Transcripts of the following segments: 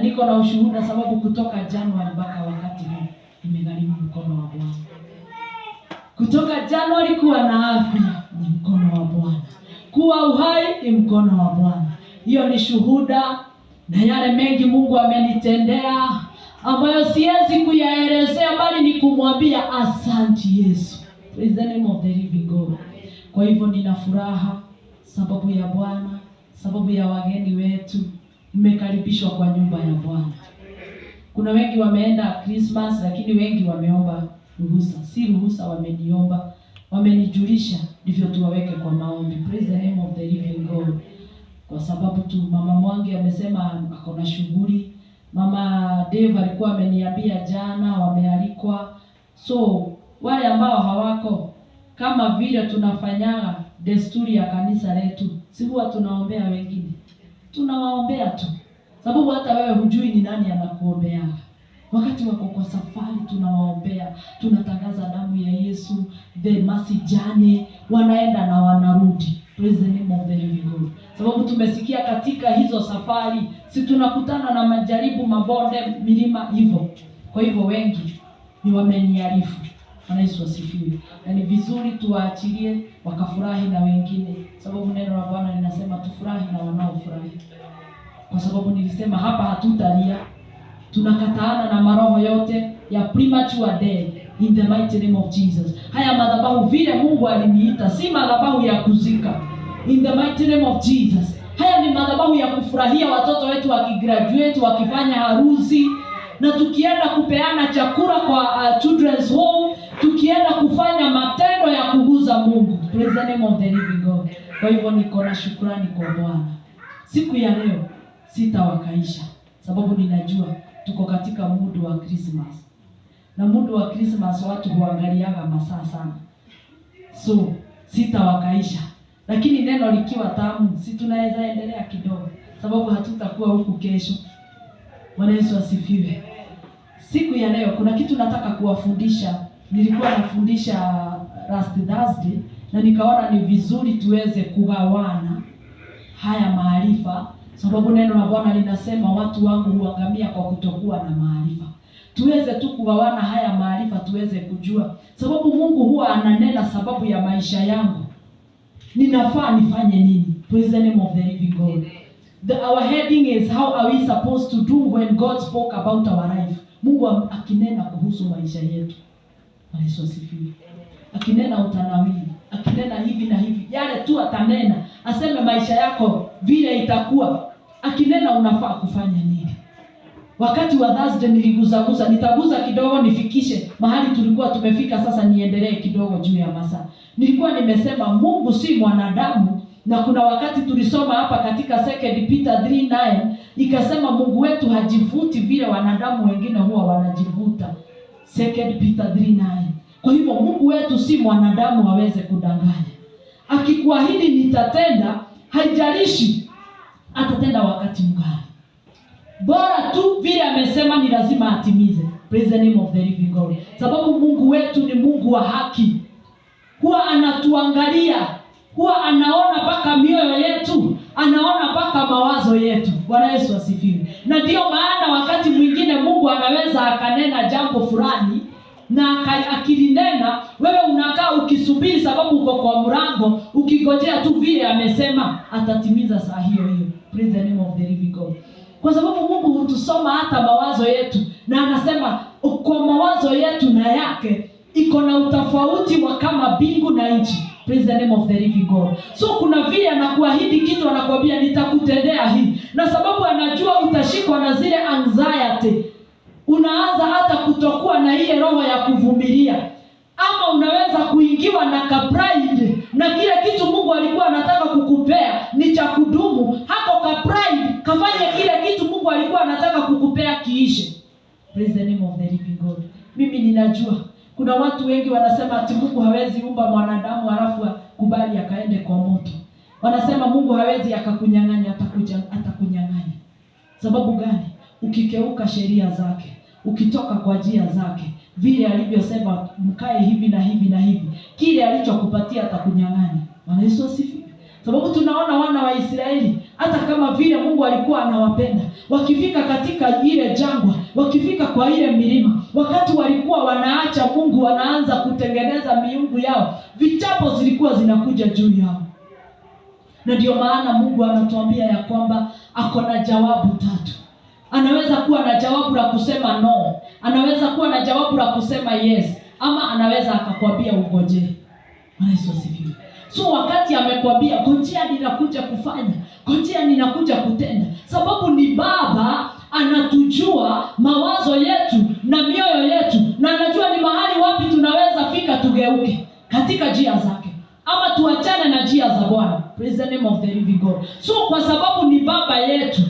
Na niko na ushuhuda sababu kutoka Januari mpaka wakati huu nimegharimu mkono wa Bwana. Kutoka Januari kuwa na afya ni mkono wa Bwana. Kuwa uhai ni mkono wa Bwana. Hiyo ni shuhuda na yale mengi Mungu amenitendea ambayo siwezi kuyaelezea, bali ni kumwambia asante Yesu. Praise the name of the living God. Kwa hivyo nina furaha sababu ya Bwana, sababu ya wageni wetu. Mmekaribishwa kwa nyumba ya Bwana. Kuna wengi wameenda Christmas, lakini wengi wameomba ruhusa. Si ruhusa wameniomba, wamenijulisha ndivyo tuwaweke kwa maombi. Praise the name of the living God. Kwa sababu tu mama Mwangi amesema ako na shughuli. Mama Dave alikuwa ameniambia jana wamealikwa. So wale ambao hawako, kama vile tunafanya desturi ya kanisa letu, si huwa tunaombea wengine. Tunawaombea tu. Sababu hata wewe hujui ni nani anakuombea. Wakati wako kwa safari tunawaombea, tunatangaza damu ya Yesu, the mercy journey, wanaenda na wanarudi. Praise the name of the living God. Sababu tumesikia katika hizo safari, si tunakutana na majaribu, mabonde, milima hivyo. Kwa hivyo wengi ni wameniarifu. Bwana Yesu asifiwe. Na ni vizuri tuwaachilie wakafurahi na wengine. Sababu neno la Bwana linasema tufurahi na wanaofurahi. Kwa sababu nilisema hapa hatutalia. Tunakataana na maroho yote ya premature death in the mighty name of Jesus. Haya madhabahu vile Mungu aliniita, si madhabahu ya kuzika. In the mighty name of Jesus. Haya ni madhabahu ya kufurahia watoto wetu wakigraduate, wakifanya harusi, na tukienda kupeana chakula kwa children's home, tukienda kufanya matendo ya kuguza Mungu. Praise the name of the living God. Kwa hivyo niko na shukrani kwa Bwana. Siku ya leo sitawakaisha, sababu ninajua tuko katika muda wa Christmas. Na muda wa Christmas watu huangaliaga masaa sana. So sitawakaisha. Lakini neno likiwa tamu, si tunaweza endelea kidogo, sababu hatutakuwa huku kesho. Bwana Yesu asifiwe. Siku ya leo kuna kitu nataka kuwafundisha. Nilikuwa nafundisha last Thursday na nikaona ni vizuri tuweze kugawana haya maarifa, sababu neno la Bwana linasema watu wangu huangamia kwa kutokuwa na maarifa. Tuweze tu kugawana haya maarifa, tuweze kujua, sababu Mungu huwa ananena sababu ya maisha yangu. Ninafaa nifanye nini? Praise the name of the living God. Our heading is how are we supposed to do when God spoke about our life. Mungu akinena kuhusu maisha yetu. Bwana Yesu asifiwe. Akinena utanawili, akinena hivi na hivi, yale tu atanena, aseme maisha yako vile itakuwa. Akinena unafaa kufanya nini? Wakati wa Thursday niliguza, nitaguza kidogo nifikishe mahali tulikuwa tumefika. Sasa niendelee kidogo juu ya masaa. Nilikuwa nimesema Mungu si mwanadamu, na kuna wakati tulisoma hapa katika 2 Peter 3:9 ikasema Mungu wetu hajivuti vile wanadamu wengine huwa wanajivuta. 2 Peter 3:9. Kwa hivyo Mungu wetu si mwanadamu aweze kudanganya. Akikuahidi nitatenda, haijalishi atatenda wakati mgani. Bora tu vile amesema ni lazima atimize. Praise the name of the living God. Sababu Mungu wetu ni Mungu wa haki. Huwa anatuangalia, huwa anaona mpaka mioyo yetu, anaona mpaka mawazo yetu. Bwana Yesu asifiwe. Na ndio maana wakati mwingine Mungu anaweza akanena jambo fulani, na akilinena wewe unakaa ukisubiri, sababu uko kwa mlango ukigojea tu vile amesema atatimiza saa hiyo hiyo. Praise the name of the living God. Kwa sababu Mungu hutusoma hata mawazo yetu, na anasema kwa mawazo yetu na yake iko na utofauti wa kama mbingu na nchi. Praise the name of the living God. So kuna vile anakuahidi kitu, anakuambia nitakutendea hii, na sababu anajua utashikwa na zile anxiety, unaanza hata kutokuwa na ile roho ya kuvumilia, ama unaweza kuingiwa na pride, na kile kitu Mungu alikuwa anataka kukupea ni cha kudumu, hapo pride kafanya kile kitu Mungu alikuwa anataka kukupea kiishe. Praise the name of the living God. Mimi ninajua kuna watu wengi wanasema ati Mungu hawezi umba mwanadamu alafu kubali akaende kwa moto. Wanasema Mungu hawezi akakunyang'anya, atakunyang'anya. Sababu gani? Ukikeuka sheria zake, ukitoka kwa njia zake, vile alivyosema mkae hivi na hivi na hivi, kile alichokupatia atakunyang'anya. Bwana Yesu asifiwe. Sababu tunaona wana wa Israeli, hata kama vile Mungu alikuwa anawapenda, wakifika katika ile jangwa, wakifika kwa ile milima, wakati walikuwa wanaacha Mungu, wanaanza kutengeneza miungu yao, vichapo zilikuwa zinakuja juu yao. Na ndio maana Mungu anatuambia ya kwamba ako na jawabu tatu. Anaweza kuwa na jawabu la kusema no, anaweza kuwa na jawabu la kusema yes, ama anaweza akakwambia ugoje. Yesu asifiwe. So wakati amekwambia ngojea ninakuja kufanya, ngojea ninakuja kutenda, sababu ni Baba anatujua mawazo yetu na mioyo yetu, na anajua ni mahali wapi tunaweza fika tugeuke katika njia zake, ama tuachane na njia za Bwana. Praise the name of the living God. So kwa sababu ni Baba yetu,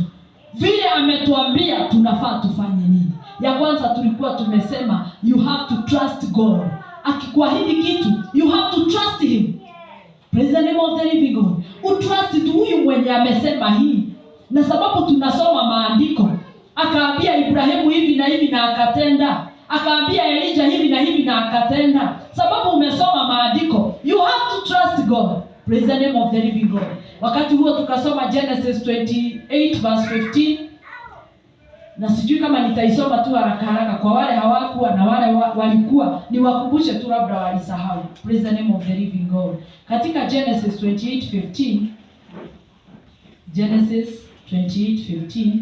vile ametuambia tunafaa tufanye nini? Ya kwanza tulikuwa tumesema you have to trust God. Akikuahidi kitu, you have to trust him. Praise the name of the living God. Utrust tu huyu mwenye amesema hii. Na sababu tunasoma maandiko, akaambia Ibrahimu hivi na hivi na akatenda, akaambia Elijah hivi na hivi na akatenda. Sababu umesoma maandiko, you have to trust God. Praise the name of the living God. Wakati huo tukasoma Genesis 28 verse 15. Na sijui kama nitaisoma tu haraka haraka kwa wale hawakuwa na wale walikuwa, niwakumbushe tu labda walisahau. Praise the name of the living God. Katika Genesis 28:15, Genesis 28:15,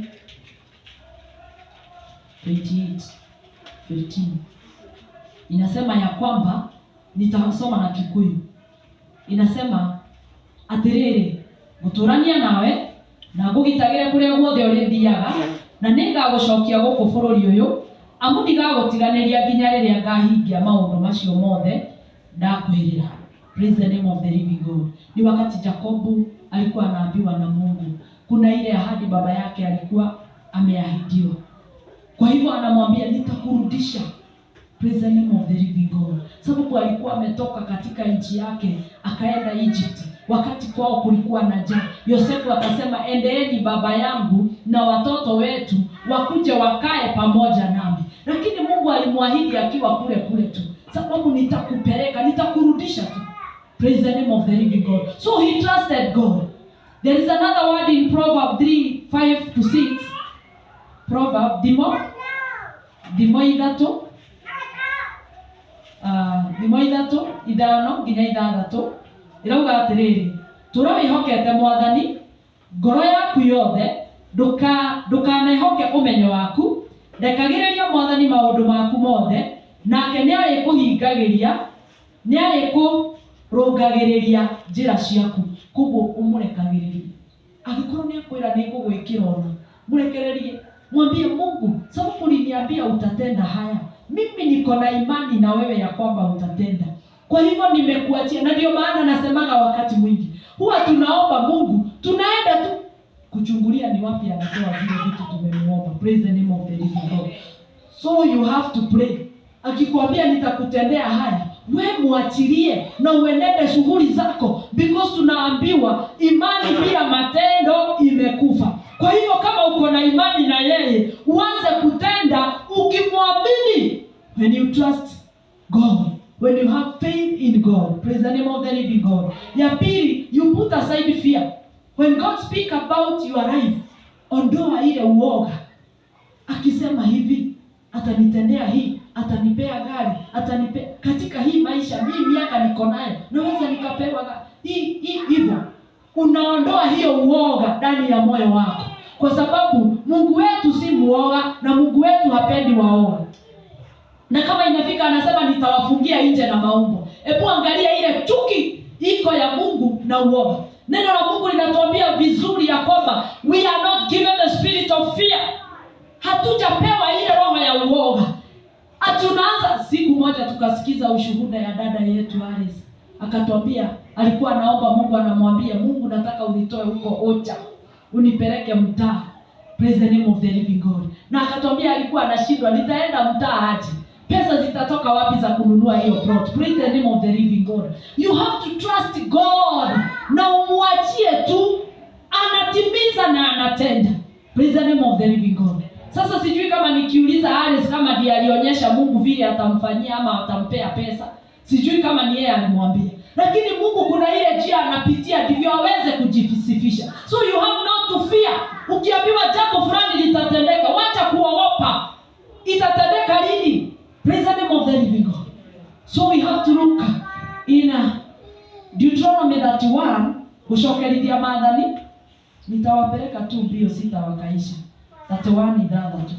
28:15 inasema ya kwamba, nitasoma na Kikuyu. Inasema atiriri, guturania nawe na gugitagire kuria guothe urithiaga, na ningagucokia guku bururi uyu, amu ndigagutiganiria nginya riria ngahingia maundu macio mothe ndakwirira. Praise the name of the living God. Ni wakati Jacob alikuwa anaambiwa na Mungu, kuna ile ahadi baba yake alikuwa ameahidiwa. Kwa hivyo anamwambia nitakurudisha. Praise the name of the living God. Sababu alikuwa ametoka katika nchi yake akaenda Egypt, wakati kwao kulikuwa na njaa. Yosefu akasema, endeeni baba yangu na watoto wetu wakuje wakae pamoja nami. Lakini Mungu alimwahidi akiwa kule kule tu, sababu nitakupeleka, nitakurudisha tu. Praise the name of the living God. So he trusted God. There is another word in Proverbs 3:5-6. Proverbs dimo ithatu ithano nginya ithathatũ irauga atiriri, tura wihokete Mwathani ngoro yaku yothe, ndukanehoke umenyo waku, ndekagĩrĩria Mwathani maundu maku mothe, nake nĩarĩkũrũngagĩrĩria njĩra ciaku. Koguo umurekagĩrĩrie. Angĩkorwo nĩakwĩra nĩngũgwĩkĩra ona, mũrekererie, mwambie Mungu, sababu uliniambia utatenda haya, mimi niko na imani na wewe ya kwamba utatenda. Kwa hivyo nimekuachia. Na ndio maana nasemaga wakati mwingi huwa tunaomba Mungu, tunaenda tu kuchungulia ni wapi anatoa vile vitu tumemuomba. Praise the name of the living God. So you have to pray. Akikwambia nitakutendea haya, wewe muachilie na uenende shughuli zako, because tunaambiwa imani bila matendo imekufa. Kwa hivyo kama uko na imani na yeye, uanze kutenda ukimwamini. When you trust God, when you have faith in God, praise the name of the living God. Ya pili, you put aside fear. When God speak about your life, ondoa ile uoga. Akisema hivi, atanitendea hii, atanipea gari, atanipea katika hii maisha, mimi miaka niko nayo, naweza nikapewa hivyo. Unaondoa hiyo uoga ndani ya moyo wako, kwa sababu Mungu wetu si muoga, na Mungu wetu hapendi waoga. Na kama inafika anasema nitawafungia nje na maumbo. Hebu angalia ile chuki iko ya Mungu na uoga. Neno la Mungu linatuambia vizuri ya kwamba we are not given the spirit of fear. Hatujapewa ile roho ya uoga. Tunaanza siku moja tukasikiza ushuhuda ya dada yetu Alice. Akatuambia alikuwa anaomba Mungu, anamwambia Mungu, nataka unitoe huko Ocha, unipeleke mtaa. Praise the name of the living God. Na akatuambia alikuwa anashindwa, nitaenda mtaa aje? Pesa zitatoka wapi za kununua hiyo plot? Praise the name of the living God. You have to trust God na umuachie tu, anatimiza na anatenda. Praise the name of the living God. Sasa sijui kama nikiuliza Alice kama ndiye alionyesha Mungu vile atamfanyia ama atampea pesa. Sijui kama ni yeye alimwambia. lakini Mungu kuna ile njia anapitia ndivyo aweze kujisifisha. So you have not to fear. Ukiambiwa jambo fulani litatendeka, wacha kuogopa. Itatendeka lini? Praise the name of the living God. So we have to look in Deuteronomy 31, kushokerithia maathani. Nitawapeleka tu mbio sitawakaisha. 31 ithathatũ.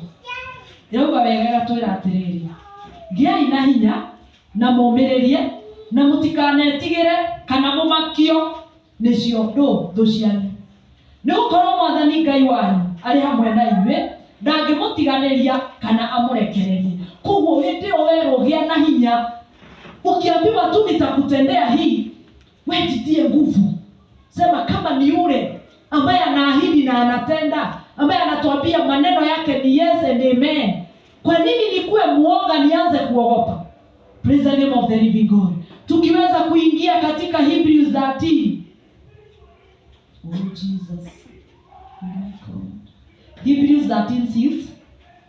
Yauga wegega twĩra atĩrĩrĩ, ngiai na hinya na mũmĩrĩrie na mũtikanetigĩre kana mũmakio nĩcio thũ cianyu. Nĩgũkorwo Mwathani Ngai wanyu arĩ hamwe na inyuĩ, ndangĩmũtiganĩria kana amũrekererie. Koguo hĩndĩ ĩyo werwo gĩa na hinya, ukiambiwa tu nitakutendea hii, wewe jitie nguvu. Sema kama ni yule ambaye anaahidi na anatenda, ambaye anatuambia maneno yake ni yes and amen. Kwa nini nikuwe muoga nianze kuogopa? Praise the name of the living God. Tukiweza kuingia katika Hebrews 13. Oh Jesus. Oh my God. Hebrews 13:6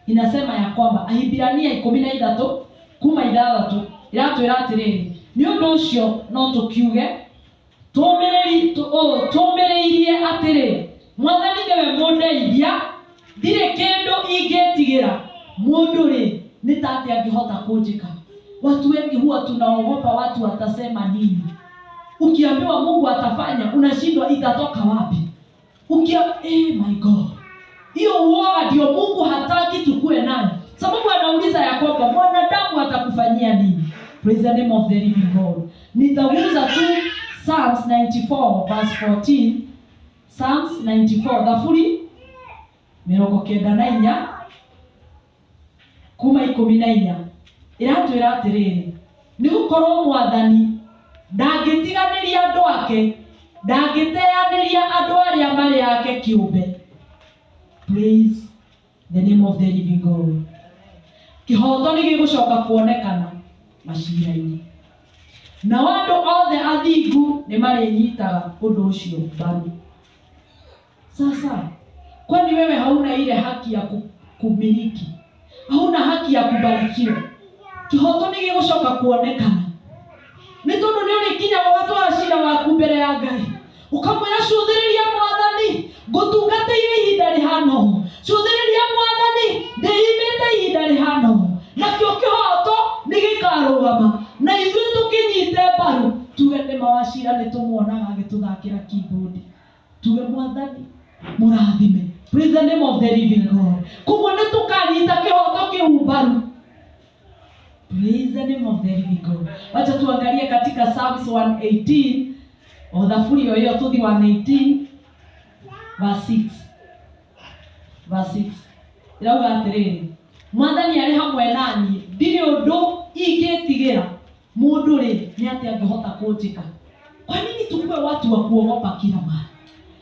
inasema ya kwamba Ahibirania 13 kuma 6 iratwĩra atĩrĩrĩ, nĩ ũndũ ũcio no tũkiuge tũmĩrĩirie atĩrĩ, Mwathani nĩwe mũndeithia, ndirĩ kĩndũ ingĩtigĩra. Mũndũ rĩ nĩ tatĩ angĩhota kũnjĩka? Watu wengi huwa tunaogopa watu watasema nini. Ukiambiwa Mungu atafanya, unashindwa itatoka wapi. My God. Hiyo uoga ndio Mungu hataki tukue nayo. Sababu anauliza ya kwamba mwanadamu atakufanyia nini? Praise the name of the living God. Nitaguza tu Psalms 94 verse 14. Psalms 94 thafuri 94 kuma 14 iratwĩra atĩrĩrĩ, nĩgũkorwo Mwathani ndangĩtiganĩria andũ ake, ndangĩteanĩria andũ arĩa marĩ ake kĩũmbe. Praise the name of the living God. Kĩhoto nĩ gĩgũcoka kuonekana macira-inĩ, na andũ othe athingu nĩ marĩnyitaga ũndũ ũcio mbaru. Sasa kwani wewe hauna ile haki ya kumiliki? Hauna haki ya kubarikiwa? Kĩhoto nĩ gĩgũcoka kuonekana. Nĩ tondũ nĩ ũrĩkinya gwatwara cira waku mbere ya Ngai, ũkamwĩra cũthĩrĩria Mwathani, ngũtungatĩire ihinda rĩhana ũũ. Cũthĩrĩria Mwathani, ndĩimĩte ihinda rĩhana ũũ. Nakĩo kĩhoto nĩ gĩkarũgama, na ithuĩ tũkĩnyite mbaru tuge nĩ mawacira nĩ tũmuonaga agĩtũthakĩra keyboard, tuge Mwathani mũrathime. Praise the name of the living God. Koguo nĩ tũkanyita kĩhoto kĩu mbaru. Praise the name of the living God. Wacha tuangalie katika Psalms 118, o thafuri hiyo tuthi 118 verse 6. Verse 6. Irauga atĩrĩrĩ, Mwathani arĩ hamwe nani, ndirĩ ũndũ ingĩtigĩra. Mũndũ rĩ nĩ atĩ angĩhota kũnjĩka? Kwa nini tukue watu wa kuogopa kila mara?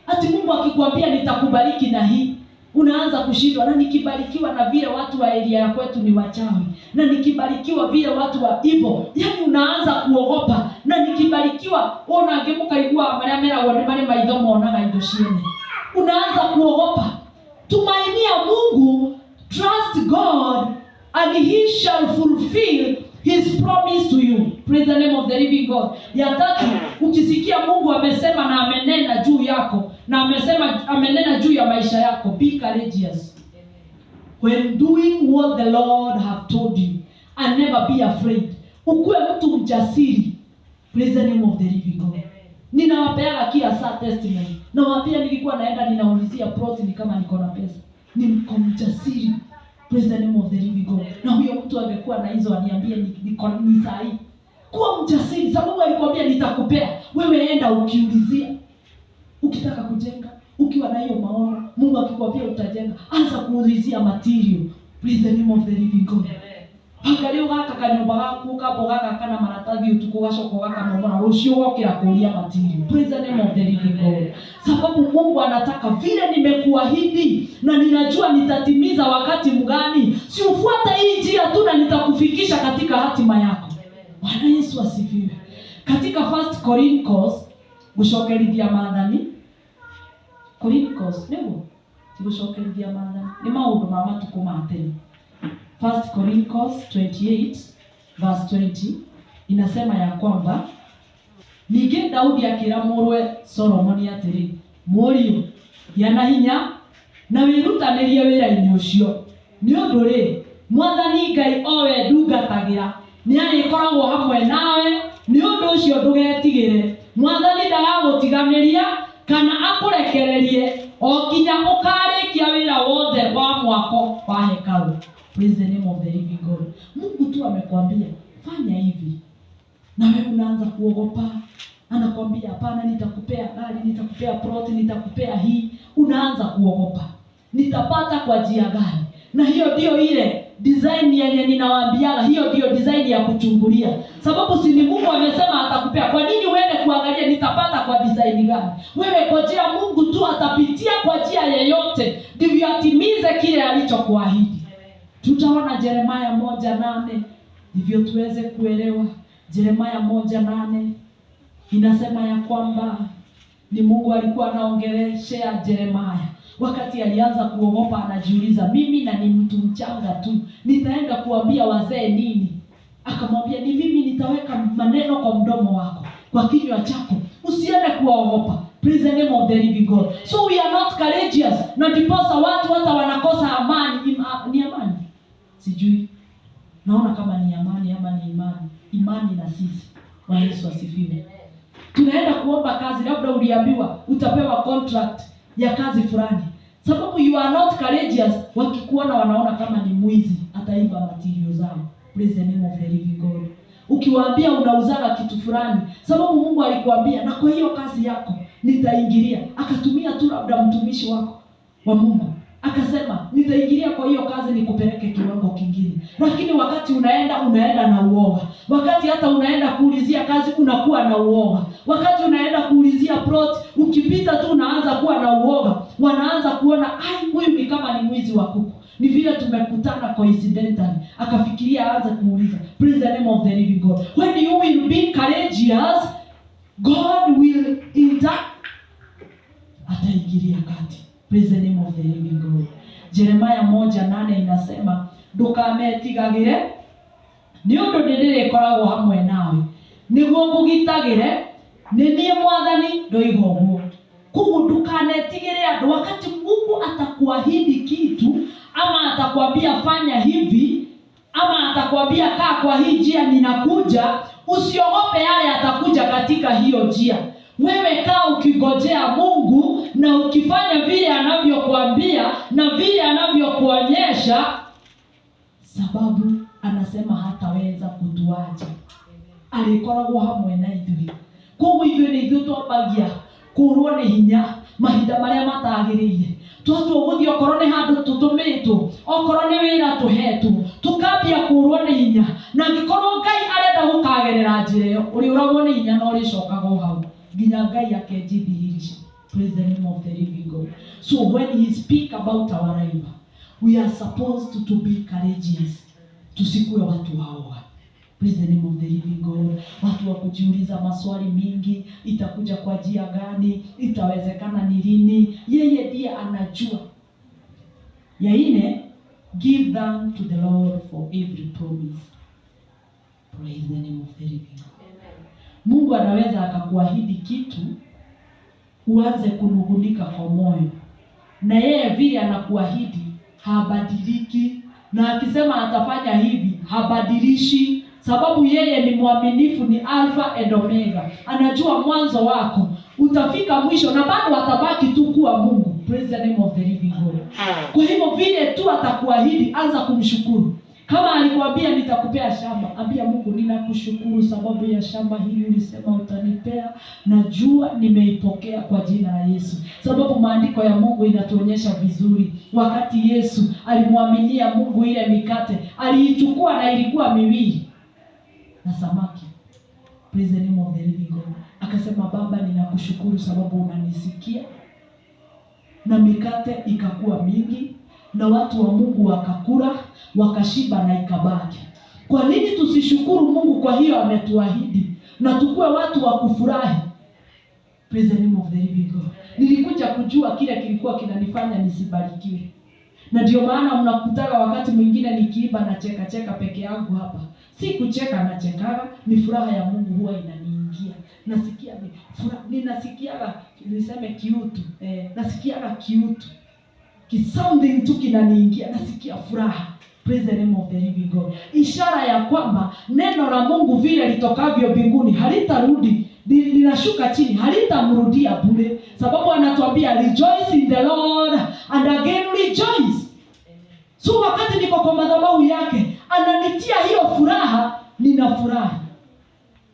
Ati Mungu akikwambia nitakubariki na hii, unaanza kushindwa. Na nikibarikiwa na vile watu wa area ya kwetu ni wachawi, na nikibarikiwa vile watu wa hivyo, yani unaanza kuogopa. Na nikibarikiwa ona ngemukaigua maria meragwo ni mari maitho monaga indo ciene, unaanza kuogopa. Tumainia Mungu, trust God and he shall fulfill his promise to you. Praise the name of the living God. Ya tatu, ukisikia Mungu amesema na amenena juu yako, na amenena juu ya maisha yako, be courageous. When doing what the Lord have told you, and never be afraid. Ukuwe mtu mjasiri. Praise the name of the living God. Ninawapeaga kila saa testimony. Na wapia nilikuwa naenda ninaulizia plot ni kama niko na pesa. Ni mjasiri. Praise the name of the living God. Na huyo mtu angekuwa na hizo aniambia ni sahi. Kuwa mjasiri, sababu alikwambia nitakupea. Wewe enda ukiulizia. Ukitaka kujenga, ukiwa na hiyo maono, Mungu akikwambia utajenga, anza kuulizia material. Praise the name of the living God. Angalia gaka kanyumba gaku kabogaga kana maratathi utuko gacoko gaka nomona rucio wokira kuria material. Praise the name of the living God. Sababu Mungu anataka vile nimekuahidi na ninajua nitatimiza wakati mgani. Si ufuata hii njia tu na nitakufikisha katika hatima yako. Bwana Yesu asifiwe. Katika 1 Chronicles gushokerithia maathani. Chronicles nĩguo gushokerithia maathani. Nĩ maũndũ ma matuko ma tene. 1 Chronicles 28 verse 20 inasema ya kwamba Ningĩ Daudi akĩra mũrwe Solomoni atĩrĩ, mũriũ gĩa na hinya na wĩrutanĩrie wĩra-inĩ ũcio, nĩ ũndũ rĩ, Mwathani Ngai o we ndungatagĩra nĩ arĩkoragwo hamwe nawe. Nĩ ũndũ ũcio ndũgetigĩre, Mwathani ndagagũtiganĩria kana akũrekererie o nginya ũkarĩkia wĩra wothe wa mwako wa hekalu. Praise the name of the living God. Mungu tu amekwambia fanya hivi, na wewe unaanza kuogopa. Anakwambia hapana, nitakupea gari, nitakupea plot, nitakupea hii. Unaanza kuogopa, nitapata kwa njia gani? Na hiyo ndio ile design yenye ninawaambiaga, hiyo ndio design ya kuchungulia. Sababu si ni Mungu amesema atakupea. Kwa nini uende kuangalia nitapata kwa design gani? Wewe ngojea Mungu tu atapitia kwa njia yeyote ndivyo atimize kile alichokuahidi. Tutaona Yeremia 1:8 ndivyo tuweze kuelewa. Yeremia 1:8 inasema ya kwamba ni Mungu alikuwa anaongeleshea Yeremia wakati alianza kuogopa. Anajiuliza, mimi na ni mtu mchanga tu, nitaenda kuambia wazee nini? Akamwambia, ni mimi nitaweka maneno kwa mdomo wako, kwa kinywa chako, usiende kuogopa. Praise the name of the living God. So we are not courageous. Na ndiposa watu hata wanakosa amani. Ni amani? Sijui. Naona kama ni amani ama ni imani. Imani na sisi. Bwana Yesu asifiwe. Tunaenda kuomba kazi, labda uliambiwa utapewa contract ya kazi fulani. Sababu you are not courageous, wakikuona wanaona kama ni mwizi, ataiba material zao. Praise the name of the living God. Ukiwaambia unauzaga kitu fulani, sababu Mungu alikuambia na kwa hiyo kazi yako nitaingilia. Akatumia tu labda mtumishi wako wa Mungu, akasema nitaingilia kwa hiyo kazi nikupeleke kiwango kingine. Lakini wakati unaenda na uoga. Wakati hata unaenda kuulizia kazi unakuwa na uoga. Wakati unaenda kuulizia plot, ukipita tu unaanza kuwa na uoga. Wanaanza kuona huyu ni kama ni mwizi wa kuku. Ni vile tumekutana coincidentally. Akafikiria aanze kuuliza. Praise the name of the living God. When you will be courageous, God will ataingilia kati. Praise the name of the living God. Yeremia 1:8 inasema, ndukametigagire ni undu ndirĩkoragwo hamwe nawe, niguo ngũgitagĩre, nĩ niĩ Mwathani ndoiga ũguo. Koguo ndukanetigĩre andũ. Wakati Mungu atakuahidi kitu, ama atakwambia fanya hivi, ama atakwambia kaa kwa hii njia ninakuja, usiogope yale atakuja katika hiyo njia. Wewe kaa ukingojea Mungu na ukifanya vile anavyokuambia na vile anavyokuonyesha, sababu anasema hataweza kutuacha. Alikoragwo hamwe na ithuĩ. Koguo ithuĩ nĩ ithuĩ twambagia kũrwo nĩ hinya mahinda marĩa matagĩrĩire. Tũgũthiĩ okorwo nĩ handũ tũtũmĩtwo, okorwo nĩ wĩra tũhetwo, tukambia kũrwo nĩ hinya. Na angĩkorwo Ngai arenda gũkagerera njĩra ĩyo, ũrĩ ũragwo nĩ hinya no ũrĩcokaga hau nginya Ngai akenjithiririsha. Praise the name of the living God. So when he speak about our life, we are supposed to be courageous. Tusikuwe watu waoga. Praise the name of the living God. Watu wa kujiuliza maswali mingi, itakuja kwa njia gani, itawezekana ni lini? Yeye ndiye anajua. Ya nne, give them to the Lord for every promise. Praise the name of the living God. Mungu anaweza akakuahidi kitu uanze kunungunika kwa moyo. Na yeye vile anakuahidi habadiliki, na akisema atafanya hivi habadilishi, sababu yeye ni mwaminifu, ni Alpha and Omega. Anajua mwanzo wako, utafika mwisho, na bado atabaki tu kuwa Mungu. Praise the name of the living God. Kwa hivyo vile tu atakuahidi, anza kumshukuru. Kama alikwambia nitakupea shamba, ambia Mungu ninakushukuru sababu ya shamba hili ulisema utanipea. Najua nimeipokea kwa jina la Yesu. Sababu maandiko ya Mungu inatuonyesha vizuri. Wakati Yesu alimwaminia Mungu ile mikate, aliichukua na ilikuwa miwili na samaki. Praise the name of the living God. Akasema, Baba ninakushukuru sababu unanisikia. Na mikate ikakuwa mingi. Na watu wa Mungu wakakula, wakashiba na ikabaki. Kwa nini tusishukuru Mungu kwa hiyo ametuahidi? Na tukue watu wa kufurahi. Praise the name of the living God. Nilikuja kujua kile kilikuwa kinanifanya nisibarikiwe. Na ndio maana mnakutaka wakati mwingine nikiiba na cheka peke yangu hapa. Si kucheka na chekaga, ni furaha ya Mungu huwa inaniingia. ninasikiaga niseme kiutu, nasikiaga kiutu, something tu kinaniingia, nasikia furaha. Praise the name of the living God. Ishara ya kwamba neno la Mungu vile litokavyo mbinguni halitarudi, linashuka chini, halitamrudia bure, sababu anatuambia rejoice in the Lord and again rejoice. So wakati niko kwa madhabahu yake ananitia hiyo furaha, ninafurahi.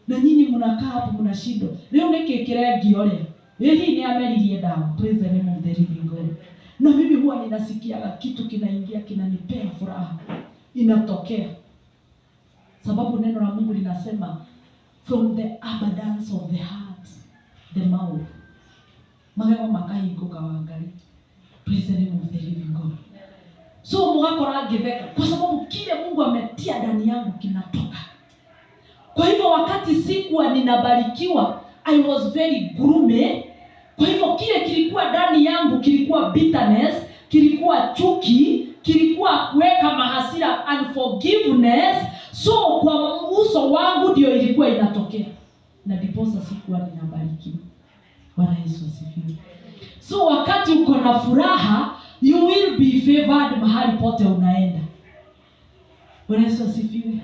Na nyinyi mnakaa hapo mnashindwa, leo nikikire giole hii ni amelilie damu. Praise the name of the living God. Na mimi huwa ninasikia kitu kinaingia, kinanipea furaha, inatokea, sababu neno la Mungu linasema from the abundance of the heart the mouth magego makahinguka wangali. Praise the name of the living God. So mwakora ngiveka kwa sababu kile Mungu ametia ndani yangu kinatoka. Kwa hivyo wakati sikuwa ninabarikiwa, I was very gloomy. Kwa hivyo kile kilikuwa ndani yangu kilikuwa bitterness, kilikuwa chuki, kilikuwa kuweka mahasira, unforgiveness. So kwa uso wangu ndio ilikuwa inatokea, na diposa sikuwa ninabarikiwa. Bwana Yesu asifiwe. So wakati uko na furaha, you will be favored mahali pote unaenda. Bwana Yesu asifiwe.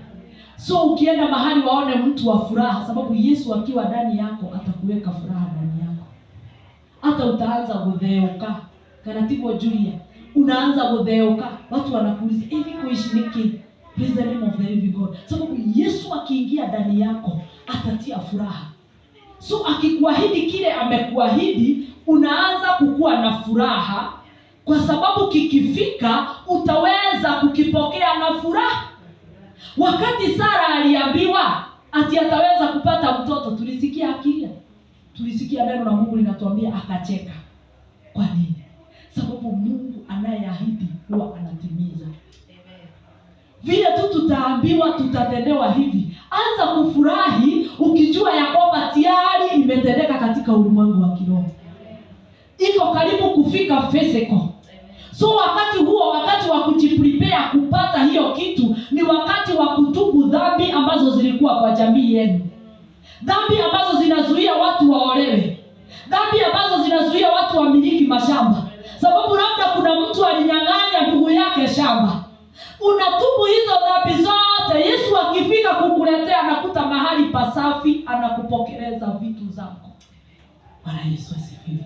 So ukienda mahali waone mtu wa furaha, sababu Yesu akiwa ndani yako atakuweka furaha ndani yako. Hata utaanza kudheuka. Kana tipo Julia, unaanza kudheuka. Watu wanakuuliza, hivi kuishi niki? Praise the name of the living God. Sababu Yesu akiingia ndani yako atatia furaha. So akikuahidi kile amekuahidi, unaanza kukua na furaha, kwa sababu kikifika utaweza kukipokea na furaha. Wakati Sara aliambiwa ati ataweza kupata mtoto, tulisikia akilia. Tulisikia neno la Mungu linatuambia akacheka. Kwa nini? Sababu Mungu anayeahidi huwa anatimiza. Vile tu tutaambiwa tutatendewa hivi, anza kufurahi ukijua ya kwamba tayari imetendeka katika ulimwengu wa kiroho. Iko karibu kufika physical. So wakati huo, wakati wa kujiprepare kupata hiyo kitu, ni wakati wa kutubu dhambi ambazo zilikuwa kwa jamii yenu. Dhambi ambazo zinazuia watu waolewe. Dhambi ambazo zinazuia watu wamiliki mashamba. Sababu labda kuna mtu alinyang'anya ndugu yake shamba. Unatubu hizo dhambi zote. Yesu akifika kukuletea, anakuta mahali pasafi, anakupokeleza vitu zako. Bwana Yesu asifiwe.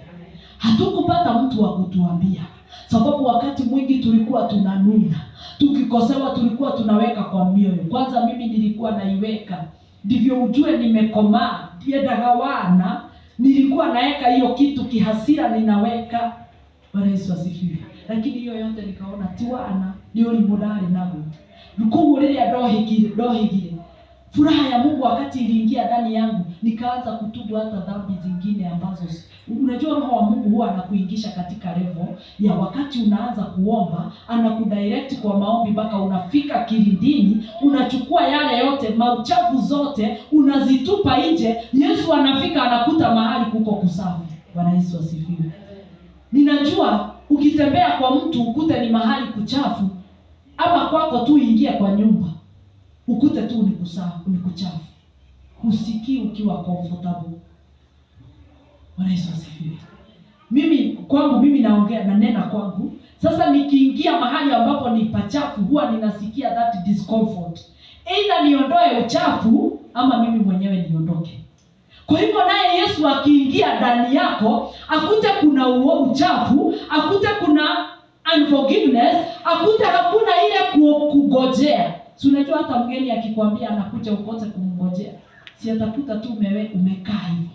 Hatukupata mtu wa kutuambia, sababu wakati mwingi tulikuwa tunanuna. Tukikosewa tulikuwa tunaweka kwa mioyo. Kwanza mimi nilikuwa naiweka, ndivyo ujue nimekomaa. Diedagawana nilikuwa naeka hiyo kitu kihasira, ninaweka. Bwana Yesu asifiwe. Lakini hiyo yote nikaona tiwana ni ulimudari nago. Nukugulilia dohigire. Furaha ya Mungu wakati iliingia ndani yangu, nikaanza kutubu hata dhambi zingine ambazo unajua Roho wa Mungu huwa anakuingisha katika level ya wakati unaanza kuomba, anakudirect kwa maombi mpaka unafika kilindini, unachukua yale yote, mauchafu zote unazitupa nje. Yesu anafika anakuta mahali kuko kusafi. Bwana Yesu asifiwe. Ninajua ukitembea kwa mtu ukute ni mahali kuchafu, ama kwako tu ingia kwa nyumba ukute tu ni kusafi, ni kuchafu, usikii ukiwa comfortable. Bwana Yesu asifiwe. Mimi naongea na nena kwangu. Sasa nikiingia mahali ambapo ni pachafu, huwa ninasikia that discomfort. Either niondoe uchafu ama mimi mwenyewe niondoke. Kwa hivyo naye Yesu akiingia ndani yako, akute kuna uchafu, akute kuna unforgiveness, akute hakuna ile kugojea. Si unajua hata mgeni akikwambia anakuja ukote kumngojea, si atakuta tu umekaa hivi.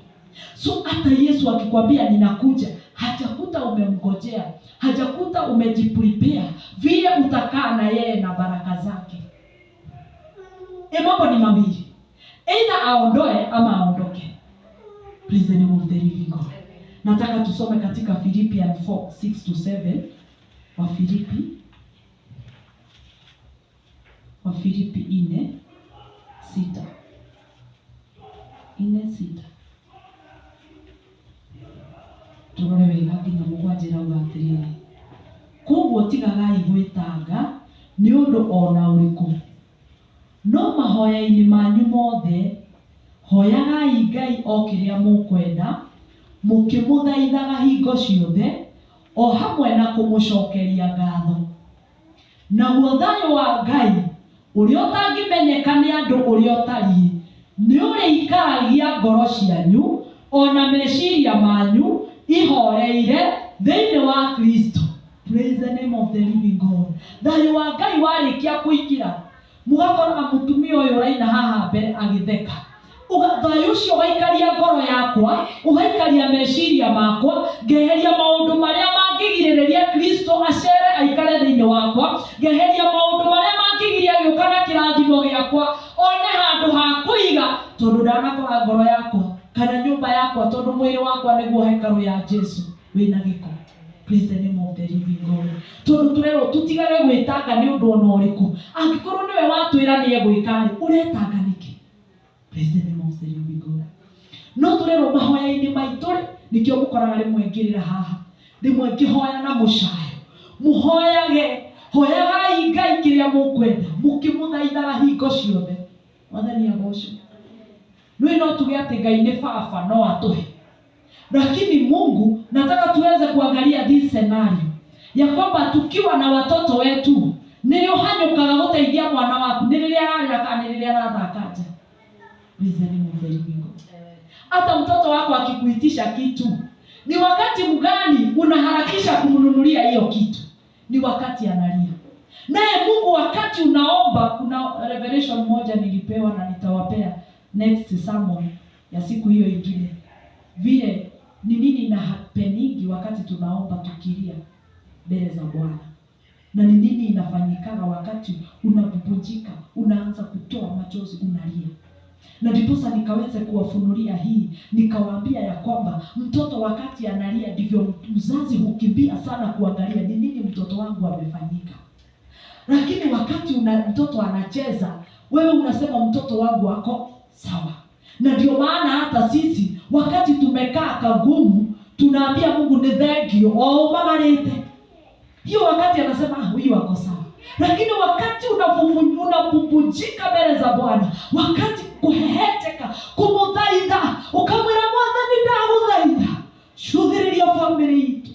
So hata Yesu akikwambia ninakuja, hajakuta umemngojea, hajakuta umejiprepare vile utakaa na yeye na baraka zake. Mambo ni mawili, either aondoe ama aondoke. Praise the name of the living God. Nataka tusome katika Philippians 4:6-7. Wafilipi 4:6. 4:6. Turore wega nginya mugwanjira ugatirire. Koguo tigagai gwitanga ni undu ona uriku. No mahoya-ini manyu mothe hoyagai Ngai o kiria mukwenda mukimuthaithaga hingo ciothe o hamwe na kumucokeria ngatho. Naguo thayo wa Ngai uria utangimenyeka ni andu uria utariĩ ni ũrĩikaragia ngoro cianyu ona meciria manyu ihoreire thĩinĩ wa Kristo. Praise the name of the living God. Thayo wa Ngai warĩkia kũingĩra mũgakora mũtumia ũyũ ũraina haha mbere agĩtheka. Thayo ũcio ũgaikaria ngoro yakwa, ũgaikaria meciria makwa, ngeheria maũndũ marĩa mangĩgirĩrĩria Kristo acere aikare thĩinĩ wakwa, ngeheria maũndũ marĩa mangĩgiria gĩũka na kĩrathimo gĩakwa one handũ ha kũiga, tondũ ndanakora ngoro yakwa kana nyũmba yakwa, tondũ mwĩrĩ wakwa nĩguo hekarũ ya Jesu wĩna gĩko. Praise the name of the living God. Tondũ tũrerwo tũtigage gwĩtanga nĩ ũndũ ona ũrĩkũ. Angĩkorwo nĩwe watwĩra nĩ egwĩka rĩ, ũretanga nĩkĩ? Praise the name of the living God. No tũrerwo mahoya-inĩ maitũ rĩ, nĩkĩo mũkoraga rĩmwe ngĩrĩra haha, rĩmwe ngĩhoya na mũcayo. Mũhoyage, hoyagai Ngai kĩrĩa mũkwenda mũkĩmũthaithaga hingo ciothe. Mwathani agocwo. No tuge atĩ Ngai nĩ baba no atũhe. Lakini Mungu nataka tuweze kuangalia this scenario ya kwamba tukiwa na watoto wetu nilio hanyukaga gũteithia mwana waku nĩ rĩrĩa ararĩra kana nĩ rĩrĩa arathakaja. Hata mtoto wako akikuitisha kitu, ni wakati mgani unaharakisha kumnunulia hiyo kitu? Ni wakati analia. Naye Mungu wakati unaomba, kuna revelation moja nilipewa na nitawapea next sermon ya siku hiyo ingine. Vile ni nini na happeningi wakati tunaomba tukilia mbele za Bwana. Na ni nini inafanyikaga wakati unabubujika, unaanza kutoa machozi, unalia. Na ndiposa nikaweze kuwafunulia hii, nikawaambia ya kwamba mtoto wakati analia ndivyo mzazi hukimbia sana kuangalia ni nini mtoto wangu amefanyika. Lakini wakati mtoto anacheza, wewe unasema mtoto wangu wako sawa. Na ndio maana hata sisi wakati tumekaa kagumu tunaambia Mungu ni thank you magarete. Hiyo wakati anasema huyu wako sawa. Lakini wakati unapupujika mbele za Bwana, wakati kuheheteka, kumuthaitha, ukamwira Mwathani ndaguthaitha, shuthiriria family itu,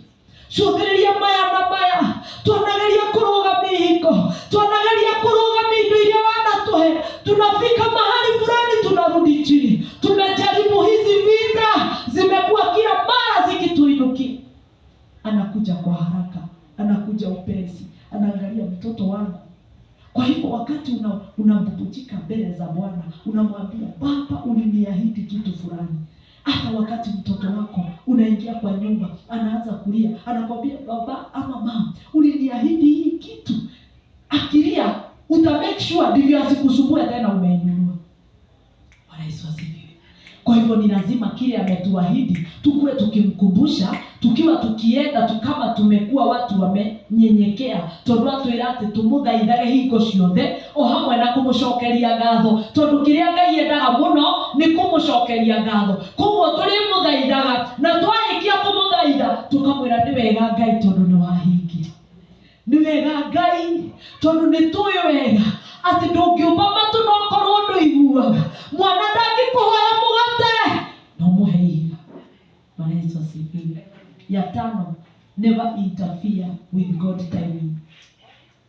shuthiriria maya na maya, tuanageria kurugamia hiko, tuanageria kurugamia indo iria wanatuhe, tunafika mahali fulani tunarudi chini. Tumejaribu hizi vita, zimekuwa kila mara zikituinukia. Anakuja kwa haraka, anakuja upesi, anaangalia mtoto wangu. Kwa hivyo wakati unambubujika mbele za Bwana, unamwambia Baba, uliniahidi kitu fulani. Hata wakati mtoto wako unaingia kwa nyumba, anaanza kulia, anakwambia baba ama mama, uliniahidi hii kitu. Akilia, make sure ndivyo asikusumbue tena umeinunua. Bwana Yesu asifiwe. Kwa hivyo ni lazima kile ametuahidi tukue tukimkumbusha, tukiwa tukienda kama tumekuwa watu wamenyenyekea, tondu atwira ati tumuthaithage hingo ciothe o hamwe na kumucokeria ngatho, tondu kiria Ngai endaga muno ni kumucokeria ngatho. Koguo tulimuthaithaga na twarikia kumuthaitha tukamwira ni wega Ngai tondu ni wahingia, ni wega Ngai tondu ni tuyo wega ati ndungiumba matu no korwo nduiguaga mwana ndangikuhoya mugate no muheiga. Bwana Yesu asifiwe. Ya tano, never interfere with God's timing.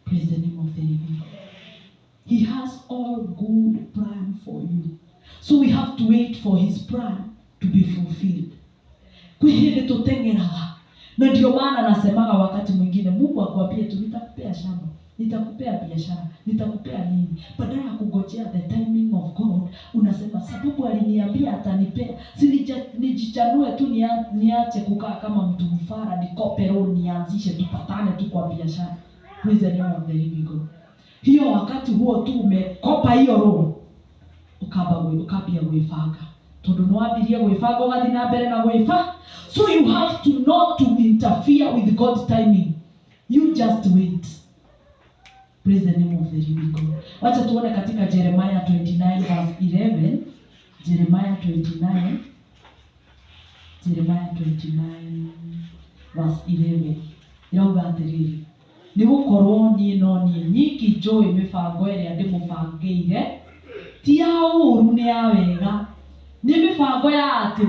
Praise the name of the living God. He has all good plan for you, so we have to wait for his plan to be fulfilled. Kwihinde tutengeraga, na ndio maana nasemaga wakati mwingine Mungu akwambie tu nitakupea shamba, nitakupea biashara, nitakupea nini, badala ya kungojea the timing of God unasema sababu aliniambia atanipea, si nijichanue tu niache kukaa kama mtu mfara, nikope loan nianzishe tupatane tu kwa biashara. Praise the name of the living God. Hiyo wakati huo tu umekopa hiyo loan, ukabia gwĩbanga, tondu no ambirie gwĩbanga ugathi na mbere na gwĩbanga. So you have to not to interfere with God's timing. You just wait. Praise the name of the living God. Wacha tuone katika Jeremiah 29 verse 11. Jeremiah 29 verse 11. Yauga atiriri, ni gukorwo nie no nie nyiki njoi mibango ĩrĩa ndĩmũbangĩire ti ya ũru, nĩ ya wega, nĩ mĩbango ya atĩ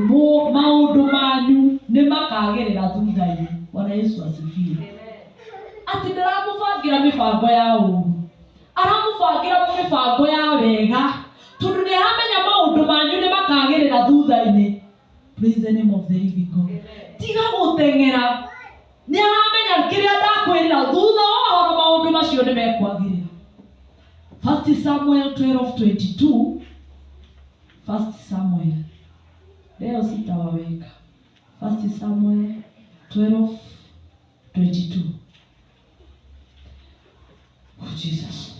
maũndũ manyu nĩ makagerera thutha-inĩ. Bwana Yesu asifiwe. Atĩ ndaramũbangĩra mĩbango ya ũũru, aramũbangĩra mĩbango ya wega, tondũ nĩ aramenya maũndũ manyu nĩ makagerera thutha-inĩ. Praise the name of the living God. Tiga gũteng'era, nĩ aramenya kĩrĩa ndakwĩrĩra thutha wa ũhoro maũndũ macio nĩ mekwagĩrĩra. 1 Samuel 12:22. 1 Samuel. Leo sitawaweka. 1 Samuel 12:22. Oh Jesus.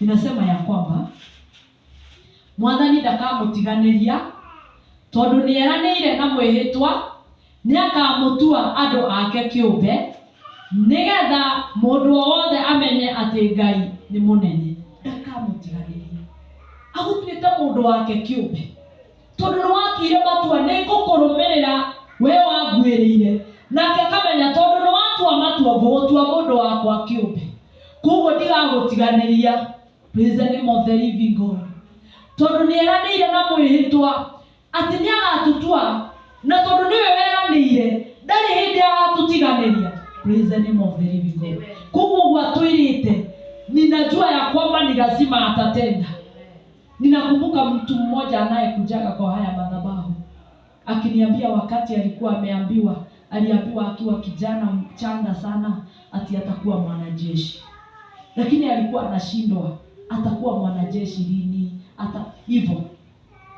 Inasema ya kwamba Mwathani ndakamũtiganĩria tondũ nĩeranĩire na mwĩhĩtwa nĩakamũtua andũ ake kĩũmbe, nĩgetha mũndũ wothe amenye atĩ Ngai nĩ mũnene. Ndakamũtiganĩria, agũtuĩte mũndũ wake kĩũmbe, tondũ nĩwakire matua nĩngũkũrũmĩrĩra we wanguĩrĩire, nake akamenya tondũ nĩwatua matua ngũgũtua mũndũ wakwa kĩũmbe, koguo ndigagũtiganĩria. Praise the name of the living God. Tondũ nĩeranĩire na mwĩhĩtwa atĩ nĩagatũtua, na tondũ nĩwe weranĩire ndarĩ hĩndĩ agatũtiganĩria. Praise the name of the living God. Koguo gwatwĩrĩte, ninajua ya kwamba ni lazima atatenda. Ninakumbuka mtu mmoja anayekujaga kwa haya madhabahu akiniambia wakati alikuwa aliambiwa akiwa kijana mchanga sana ati atakuwa mwanajeshi, lakini alikuwa anashindwa atakuwa mwanajeshi lini, hata hivyo.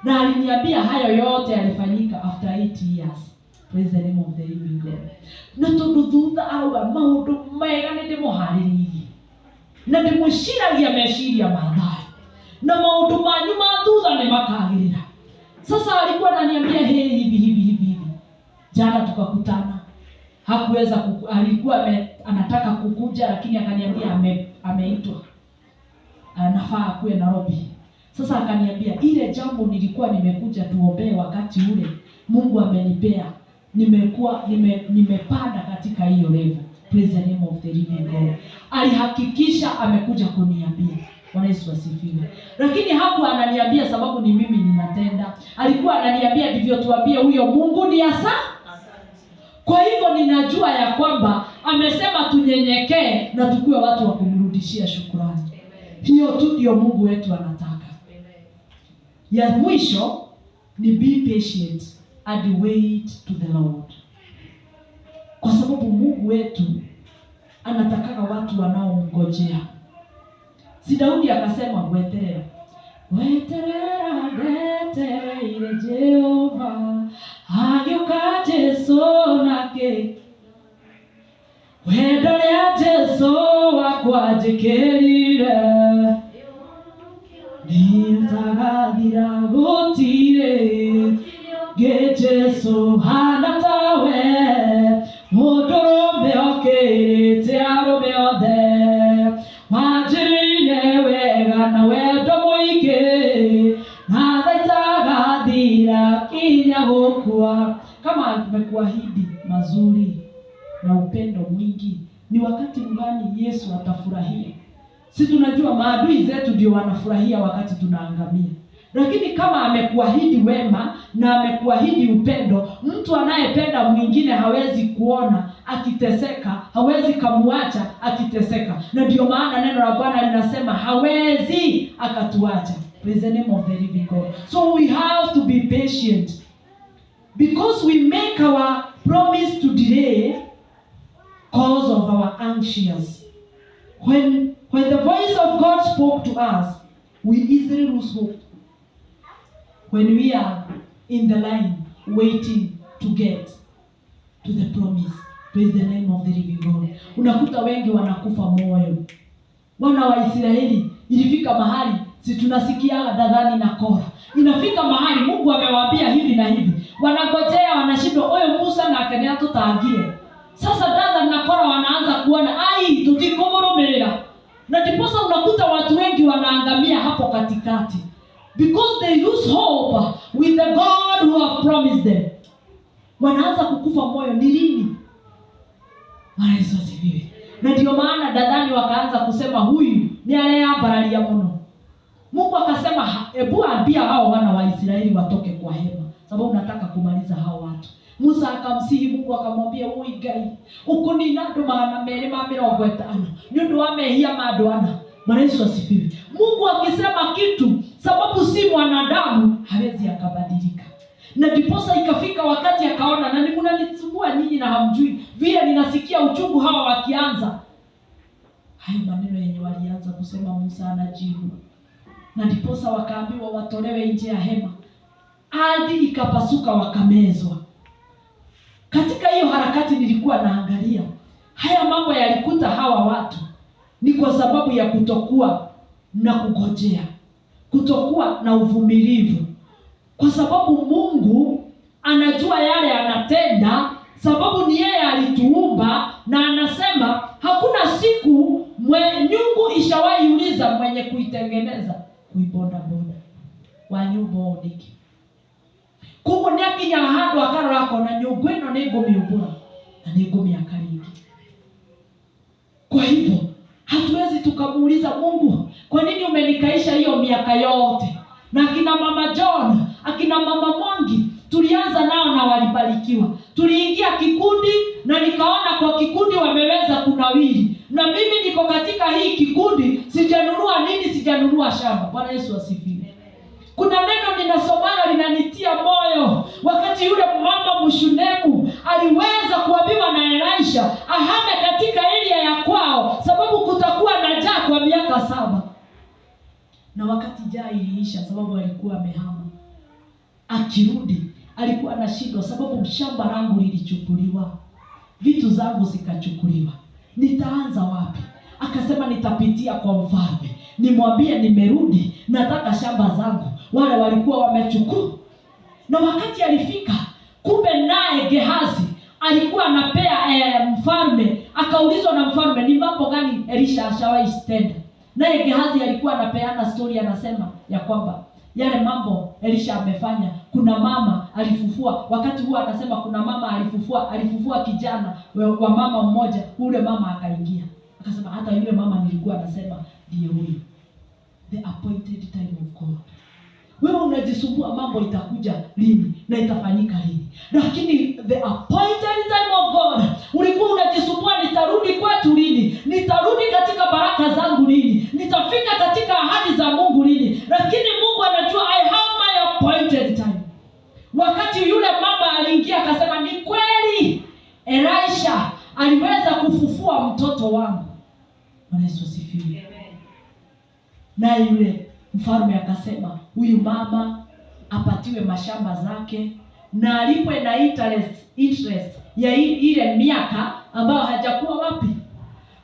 Na aliniambia hayo yote yalifanyika after 8 years. Praise the name of the living God. Na tondu thutha auga maundu mega nĩ ndĩmũharĩrĩirie na ndĩmwĩciragia meciria mathayo na maundu manyu ma thutha nĩ makagĩrĩra. Sasa alikuwa ananiambia hivi. Jana tukakutana, hakuweza alikuwa anataka kukuja, lakini akaniambia ameitwa anafaa kuwe Nairobi. Sasa akaniambia ile jambo nilikuwa nimekuja tuombee wakati ule Mungu amenipea, nimepanda katika hiyo level. Praise the name of the living God. Alihakikisha amekuja kuniambia. Bwana Yesu asifiwe. Lakini hakuwa ananiambia sababu ni mimi ninatenda. Alikuwa ananiambia ndivyo tuambie huyo Mungu ni asante. Kwa hivyo ninajua ya kwamba amesema tunyenyekee na tukue watu wa kumrudishia shukrani. Hiyo tu ndio Mungu wetu anataka. Ya mwisho ni be patient and wait to the Lord. Kwa sababu Mungu wetu anataka watu wanaomngojea. Si Daudi akasema weterera ile Jehova ageuka Jesu nake wendo rĩa Jesu wakwa njĩkĩrire nĩũtagathira gũtirĩ ngĩ Jesu hana tawe mũndũrũme okĩrĩte arũme othe wanjĩrĩire wega na wendo mũingĩ na thaitagathira kinya gũkua. Kama amekuahidi mazuri na upendo mwingi, ni wakati mgani Yesu atafurahia? Si tunajua maadui zetu ndio wanafurahia wakati tunaangamia. Lakini kama amekuahidi wema na amekuahidi upendo, mtu anayependa mwingine hawezi kuona akiteseka, hawezi kumuacha akiteseka. Na ndio maana neno la Bwana linasema hawezi akatuacha. Praise the name of the living God. So we have to be patient, because we make our promise to delay cause of our anxious. When the voice of God spoke to us, we easily lose hope. When we are in the line waiting to get to the promise. Praise the name of the living God. Unakuta wengi wanakufa moyo. Wana wa Israeli ilifika mahali, si tunasikia Dathani na Kora, inafika mahali Mungu amewaambia hivi na hivi, wanangojea, wanashindwa. Oyo Musa na Kenya tutangire. Sasa Dathani na Kora wanaanza kuona tutikomoromerera, na ndiposa unakuta watu wengi wanaangamia hapo katikati, because they lose hope with the God who have promised them. Wanaanza kukufa moyo. Ni lini? Bwana Yesu asifiwe. Na ndio maana Dathani wakaanza kusema huyu ni aliyebaralia mno. Mungu akasema hebu ambia hao wana wa Israeli watoke kwa hema, sababu nataka kumaliza hao watu. Musa akamsihi Mungu akamwambia, "Ui Ngai, ukunina andu 250 nĩũndũ wa mehia ma andũ ana." Bwana Yesu asifiwe. Mungu akisema kitu, sababu si mwanadamu, hawezi akabadilika. Na ndiposa ikafika wakati akaona, na mnanisumbua nyinyi na hamjui vile ninasikia uchungu hawa wakianza. Hayo maneno yenye walianza kusema Musa anajibu. Na ndiposa wakaambiwa watolewe nje ya hema. Ardhi ikapasuka wakamezwa. Katika hiyo harakati nilikuwa naangalia, haya mambo yalikuta hawa watu ni kwa sababu ya kutokuwa na kungojea, kutokuwa na uvumilivu. Kwa sababu Mungu anajua yale anatenda, sababu ni yeye alituumba, na anasema hakuna siku nyungu ishawahi uliza mwenye kuitengeneza kuibonda bonda wa nyumba oniki. Kuko ni akinya handu akarora akona nyungu ino ni ngumiumbura na ni ngumiaka ringi. Kwa hivyo hatuwezi tukamuuliza Mungu, kwa nini umenikaisha hiyo miaka yote? Na akina mama John, akina mama Mwangi, tulianza nao na walibarikiwa. Tuliingia kikundi na nikaona kwa kikundi wameweza kunawiri. Na mimi niko katika hii kikundi, sijanunua nini, sijanunua shamba. Bwana Yesu asifiwe. Kuna neno ninasomana linanitia moyo. Wakati yule mama Mshunemu aliweza kuambiwa na Elisha ahame katika area ya kwao, sababu kutakuwa na njaa kwa miaka 7. Na wakati njaa iliisha, sababu alikuwa amehama, akirudi alikuwa anashindwa, sababu shamba langu lilichukuliwa, vitu zangu zikachukuliwa, nitaanza wapi? Akasema nitapitia kwa mfalme, nimwambie nimerudi, nataka shamba zangu, wale walikuwa wamechukua. Na wakati alifika, kumbe naye Gehazi alikuwa anapea mfalme. Akaulizwa na mfalme, ni mambo gani Elisha ashawahi tenda? Naye Gehazi alikuwa anapeana story, anasema ya kwamba yale mambo Elisha amefanya. Kuna mama alifufua, wakati huo anasema kuna mama alifufua kijana wa mama mmoja. Ule mama akaingia akasema, hata yule mama nilikuwa anasema ndiye huyu. The appointed time of God. Wewe unajisumbua mambo itakuja lini na itafanyika lini, lakini the appointed time of God, ulikuwa unajisumbua nitarudi kwetu lini, nitarudi katika baraka zangu lini, nitafika katika ahadi za Mungu lini. Lakini Mungu anajua I have my appointed time. Wakati yule mama aliingia akasema, ni kweli Elisha aliweza kufufua mtoto wangu. Bwana Yesu asifiwe. Na yule mfalme akasema huyu mama apatiwe mashamba zake, na alipwe na interest ya ile miaka ambayo hajakuwa wapi.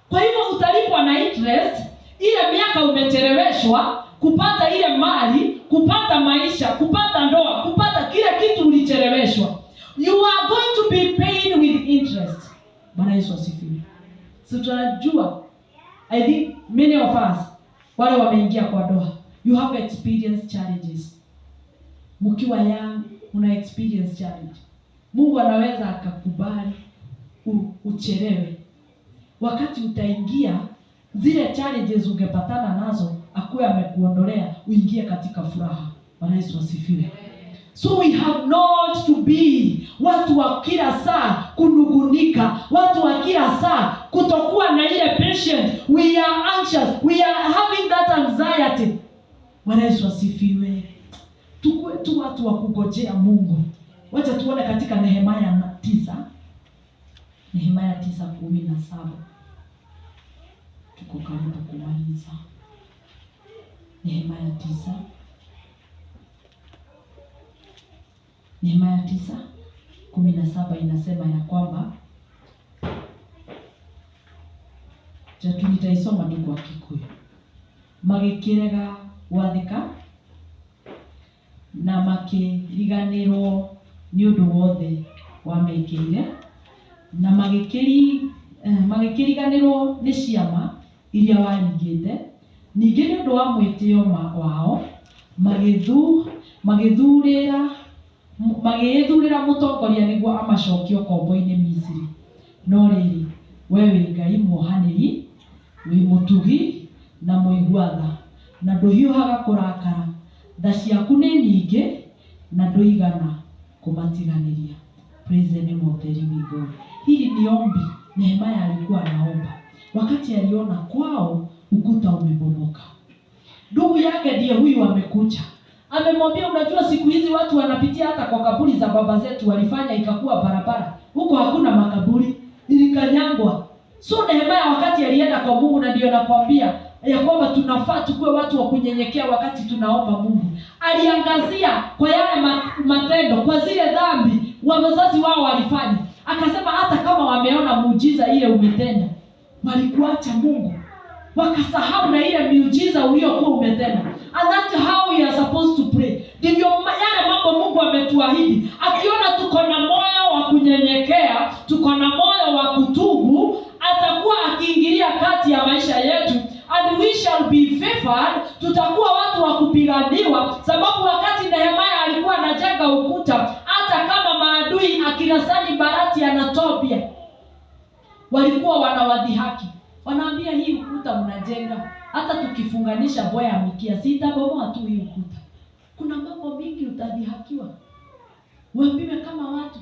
Kwa hivyo utalipwa na interest ile miaka umecheleweshwa kupata ile mali, kupata maisha, kupata ndoa, kupata kila kitu ulicheleweshwa. You are going to be paid with interest. Bwana Yesu asifiwe. So tunajua, I think many of us wale wameingia kwa doa, you have experienced challenges. Mkiwa young una experience challenge. Mungu anaweza akakubali uchelewe. Wakati utaingia zile challenges ungepatana nazo, akuwe amekuondolea, uingie katika furaha. Bwana Yesu asifiwe. So we have not to be watu wa kila saa kunugunika, watu wa kila saa kutokuwa na ile patient. We are anxious, we are having that anxiety. Bwana Yesu asifiwe. Tukue tu watu wa kungojea Mungu. Wacha tuone katika Nehemia 9. Nehemia 9:17. Tuko karibu kumaliza. Nehemia 9. Nehemia 9:17 inasema ya kwamba, nitaisoma tu kwa Kikuyu. Magikirega wathika na makiriganirwo ni undu wothe wamekire, na magikiriganirwo ni ciama iria waringite, ningĩ nĩ ũndũ wa mwĩtĩo wao magĩthurĩra mũtongoria nĩguo amacokie ũkombo-inĩ Misiri. No rĩrĩ, we wĩ Ngai muohanĩri, wĩ mũtugi na mũigua tha, na ndũhiũhaga kũrakara, tha ciaku nĩ nyingĩ na ndũigana kũmatiganĩria. Praise the name of the living God. Hili ni ombi Nehemia alikuwa anaomba wakati aliona kwao ukuta umebomoka. Ndugu yake ndiye huyu amekuja. Amemwambia, unajua siku hizi watu wanapitia hata kwa kaburi za baba zetu, walifanya ikakuwa barabara. Huko hakuna makaburi, ilikanyangwa. So Nehemia wakati alienda kwa Mungu, na ndio nakwambia ya kwamba tunafaa tukue watu wa kunyenyekea wakati tunaomba Mungu. Aliangazia kwa yale matendo, kwa zile dhambi wazazi wao walifanya. Akasema hata kama wameona muujiza ile umetenda, walikuacha Mungu, wakasahau na ile miujiza uliokuwa umetenda. And that's how we are supposed to pray. Ndivyo yale mambo Mungu ametuahidi. Akiona tuko na moyo wa kunyenyekea, tuko na moyo wa kutubu, atakuwa akiingilia kati ya maisha yetu, and we shall be favored. Tutakuwa watu wa kupiganiwa, sababu wakati Nehemia alikuwa anajenga ukuta, hata kama maadui akina Sanbalati na Tobia walikuwa wanawadhihaki, wanaambia hii ukuta mnajenga, hata tukifunganisha boya mikia sitabomoa tu hii ukuta. Kuna mambo mingi utadhihakiwa. Uambiwe kama watu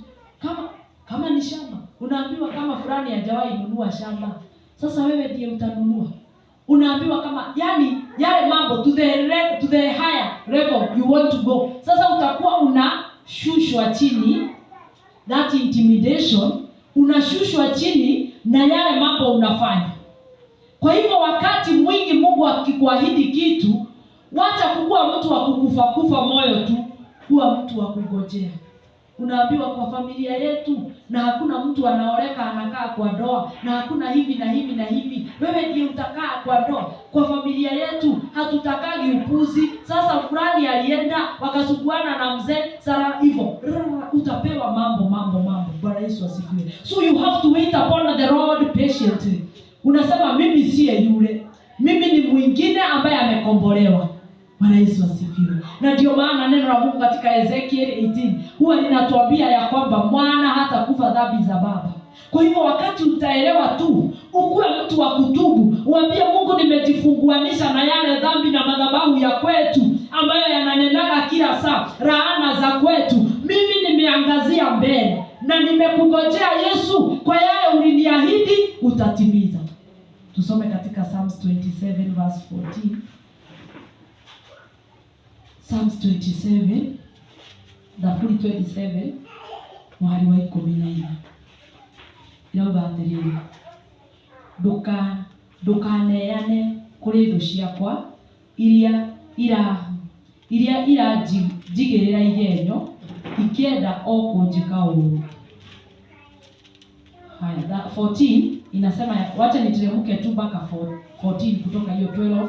kama ni shamba, unaambiwa kama fulani hajawahi nunua shamba, sasa wewe ndiye utanunua. Unaambiwa kama yani yale mambo to the higher level you want to go. Sasa utakuwa unashushwa chini, that intimidation, unashushwa chini na yale mambo unafanya. Kwa hivyo wakati mwingi Mungu akikuahidi kitu, wacha kuwa mtu wa kukufa moyo tu, kuwa mtu wa kungojea. Unaambiwa kwa familia yetu na hakuna mtu anaoleka anakaa kwa ndoa, na hakuna hivi na hivi na hivi, wewe ndiye utakaa kwa ndoa. Kwa familia yetu hatutakagi upuzi. Sasa fulani alienda wakasuguana na mzee Sara hivyo, utapewa mambo. Bwana Yesu asifiwe. So you have to wait upon the Lord patiently. Unasema mimi siye yule, mimi ni mwingine ambaye amekombolewa. Bwana Yesu asifiwe. Na ndio maana neno la Mungu katika Ezekiel 18 huwa linatuambia ya kwamba mwana hata kufa dhambi za baba. Kwa hivyo wakati utaelewa tu, ukuwe mtu wa kutubu, uambie Mungu, nimejifunguanisha na yale dhambi na madhabahu ya kwetu ambayo yananenaga kila saa laana za kwetu. Mimi nimeangazia mbele na nimekungojea Yesu, kwa yale uliniahidi utatimiza. Tusome katika Psalms 27 verse 14. Psalms 27, Zaburi 27, mwari wa 14. Inauga atĩrĩrĩ, ndũkaneane kũrĩ thũ ciakwa iria iranjigĩrĩra igenyo ikienda o kũnjĩka ũũru. Haya, 14 inasema, wacha niteremke tu mpaka 14 kutoka hiyo 12.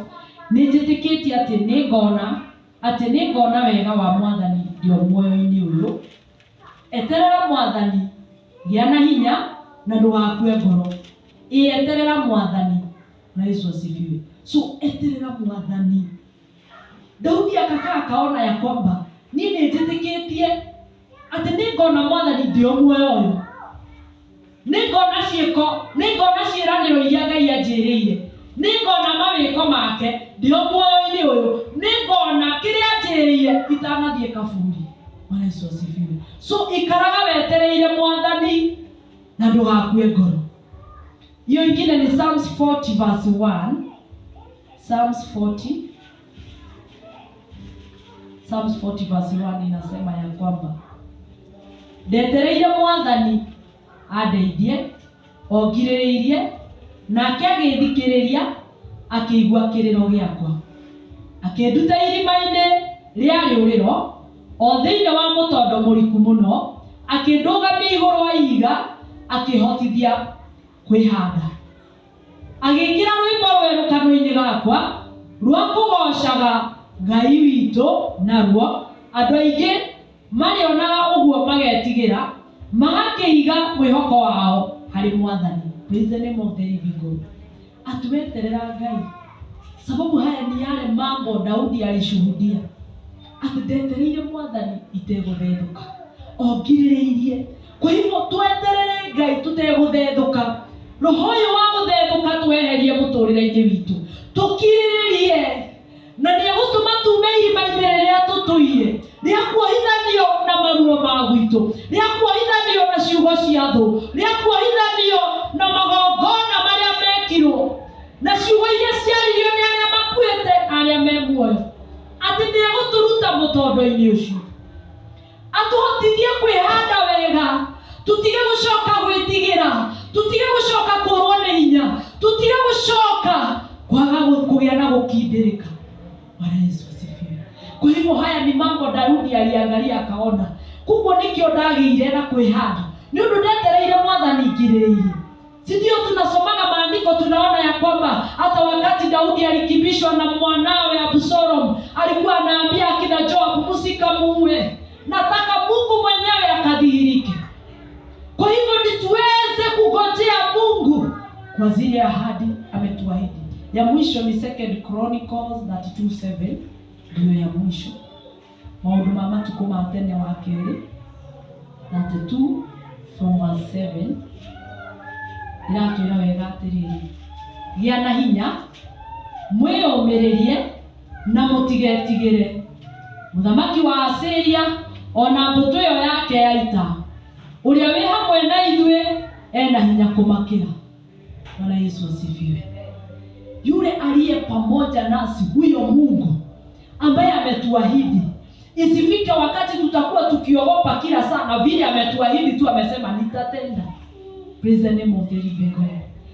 Nĩnjĩtĩkĩtie atĩ nĩngona wega wa Mwathani ndio muoyo-inĩ ũyũ. Eterera Mwathani, gĩa na hinya na ndũgakue ngoro. Eterera Mwathani. Na Yesu asifiwe. So eterera Mwathani. Daudi akaona ya kwamba nĩnjĩtĩkĩtie atĩ nĩngona Mwathani ndio muoyo ũyũ. Nĩngona ciĩranĩro iria Ngai anjĩrĩire. Nĩngona mawĩko make ndio muoyo-inĩ ũyũ. Nĩngona kĩrĩa anjĩrĩire itanathiĩ kaburi. Bwana Yesu asifiwe. So ikaraga wetereire Mwathani na ndũgakue ngoro. Hiyo ingine ni Psalms 40 verse 1. Psalms 40 verse 1 inasema ya kwamba ndetereire Mwathani andeithie, ongirĩrĩirie, nake agĩthikĩrĩria, akĩigua kĩrĩro gĩakwa. Akĩnduta irima-inĩ rĩa rĩũrĩro, o thĩinĩ wa mũtondo mũriku mũno, akĩndũgamia igũrũ wa ihiga, akĩhotithia kwĩhanda. Agĩkĩra rwĩmbo rwerũ kanua-inĩ gakwa rwa kũgocaga Ngai witũ naruo. Andũ aingĩ marĩonaga ũguo magetigĩra, magakĩiga mwĩhoko wao harĩ Mwathani. Praise the name of the living God. Atueterera Ngai, sababu haya ni yale mambo Daudi alishuhudia. Atuetereire Mwathani itegũthethũka, ongirĩrĩirie. Kwa hivyo tweterere Ngai tutegũthethũka. Roho ũyũ wa gũthethũka tweherie mũtũrĩre-inĩ witũ, tukirĩrĩrie, na nĩegũtũma tume irima-inĩ rĩrĩa witũ, rĩa kuohithanio na ciugo cia thũ, rĩa kuohithanio na magongona marĩa mekirwo, na ciugo iria ciaririo nĩ arĩa makuĩte na arĩa me muoyo, atĩ nĩegũtũruta mũtondo-inĩ ũcio, atũhotithie kwĩhanda wega, tutige gũcoka gwĩtigĩra, tutige gũcoka kũrwo nĩ hinya, tutige gũcoka kwaga kũgĩa na gũkindĩrĩka. Bwana Yesu asifiwe. Kwa hivyo haya ni mambo Daudi aliangalia akaona, kumbe nikio ndagĩire na kwĩhanda nĩ ũndũ ndetereire Mwathani ngirĩrĩirie. Si ndio tunasomaga maandiko tunaona ya kwamba hata wakati Daudi alikibishwa na mwanawe Absalom, alikuwa anaambia akina Joab, msikamuue, nataka Mungu mwenyewe akadhihirike. Kwa hivyo tuweze kungojea Mungu kwa zile ahadi ametuahidi. Ya mwisho ni 2 Chronicles 32:7, ndio ya mwisho. Maundu mama tukuma tene wa kerĩ 32 from verse 7. Iratwĩra wega atĩrĩrĩ, gĩa na hinya, mwĩyũmĩrĩrie na mũtigetigĩre mũthamaki wa Asiria ona mbũtũ ĩyo yake ya ita, ũrĩa wĩ hamwe na ithuĩ ena hinya kũmakĩra. Bwana Yesu asifiwe. Yule aliye pamoja nasi, huyo Mungu ambaye ametuahidi, isifike wakati tutakuwa tukiogopa kila saa, na vile ametuahidi tu amesema nitatenda. Praise the name of the living God.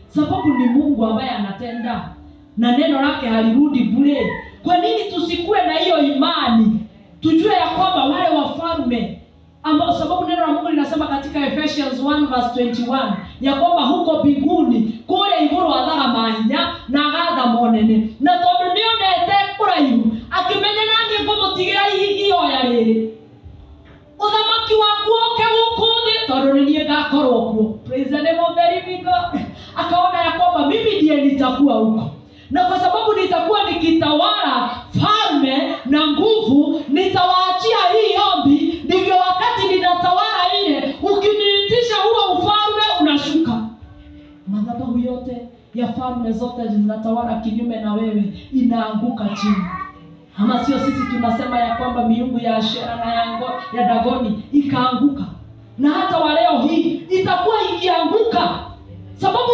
Sababu ni Mungu ambaye anatenda na neno lake halirudi bure. Kwa nini tusikue na hiyo imani? Tujue ya kwamba wale wafalme ambao, sababu neno la Mungu linasema katika Ephesians 1:21 ya kwamba huko mbinguni kule iguru athaga mahinya na agatha monene, na tondu nionete kuraihu akimenya nani ngomutigira ihoya riri, uthamaki waku oke guku thi tondu ni nie ngakorwo kuo. Praise the name of the living God. Akaona ya kwamba mimi ndiye nitakuwa huko, na kwa sababu nitakuwa nikitawala falme na nguvu, nitawaachia hii ombi, ndivyo wakati ninatawala ile, ukiniitisha huo ufalme unashuka. Madhabahu yote ya falme zote zinatawala kinyume na wewe inaanguka chini. Ama sio sisi tunasema ya kwamba miungu ya Ashera na ya Dagoni ikaanguka, na hata wa leo hii itakuwa ikianguka, sababu